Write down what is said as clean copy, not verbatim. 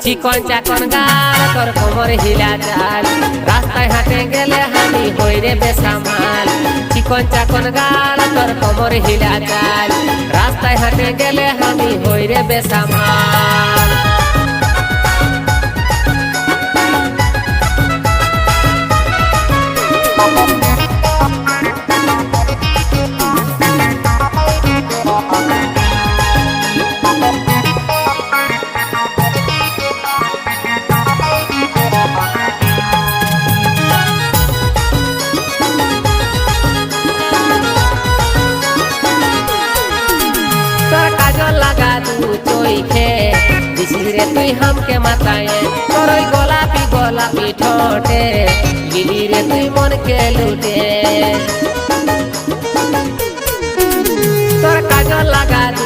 চিকন চাকন গাল তোর কোমর হিলা চাল রাস্তায় হাঁটে গেলে আমি হই রে বেসামাল চিকন চাকন গাল তোর কোমর হিলা চাল রাস্তায় হাঁটে গেলে আমি হই রে বেসামাল रे तुई हमके मताए तोर गोलापी गोलापी ठोटे गिली रे तुई मन के लूटे तोर काजल लगा